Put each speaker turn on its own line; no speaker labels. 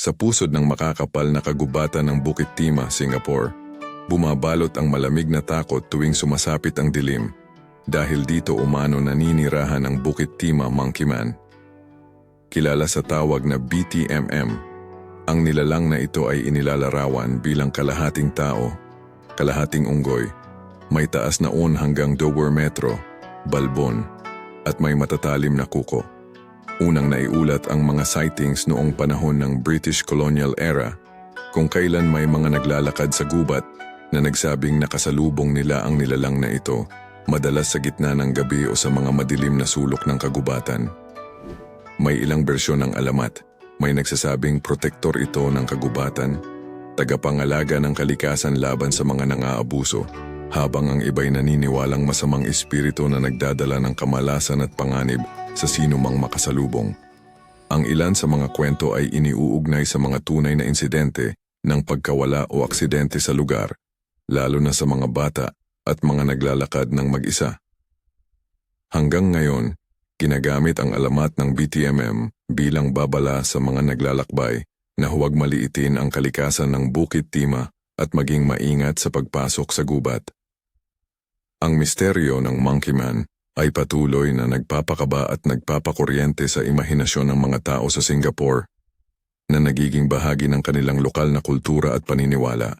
Sa pusod ng makakapal na kagubatan ng Bukit Timah, Singapore, bumabalot ang malamig na takot tuwing sumasapit ang dilim. Dahil dito umano naninirahan ang Bukit Timah Monkey Man. Kilala sa tawag na BTMM, ang nilalang na ito ay inilalarawan bilang kalahating tao, kalahating unggoy, may taas na hanggang 2 metro, balbon, at may matatalim na kuko. Unang naiulat ang mga sightings noong panahon ng British colonial era, kung kailan may mga naglalakad sa gubat na nagsabing nakasalubong nila ang nilalang na ito, madalas sa gitna ng gabi o sa mga madilim na sulok ng kagubatan. May ilang bersyon ng alamat. May nagsasabing protektor ito ng kagubatan, tagapangalaga ng kalikasan laban sa mga nangaabuso, habang ang iba'y naniniwalang masamang espiritu na nagdadala ng kamalasan at panganib sa sinumang makasalubong. Ang ilan sa mga kwento ay iniuugnay sa mga tunay na insidente ng pagkawala o aksidente sa lugar, lalo na sa mga bata at mga naglalakad ng mag-isa. Hanggang ngayon, ginagamit ang alamat ng BTMM bilang babala sa mga naglalakbay na huwag maliitin ang kalikasan ng Bukit Timah at maging maingat sa pagpasok sa gubat. Ang misteryo ng Monkey Man ay patuloy na nagpapakaba at nagpapakuryente sa imahinasyon ng mga tao sa Singapore na nagiging bahagi ng kanilang lokal na kultura at paniniwala.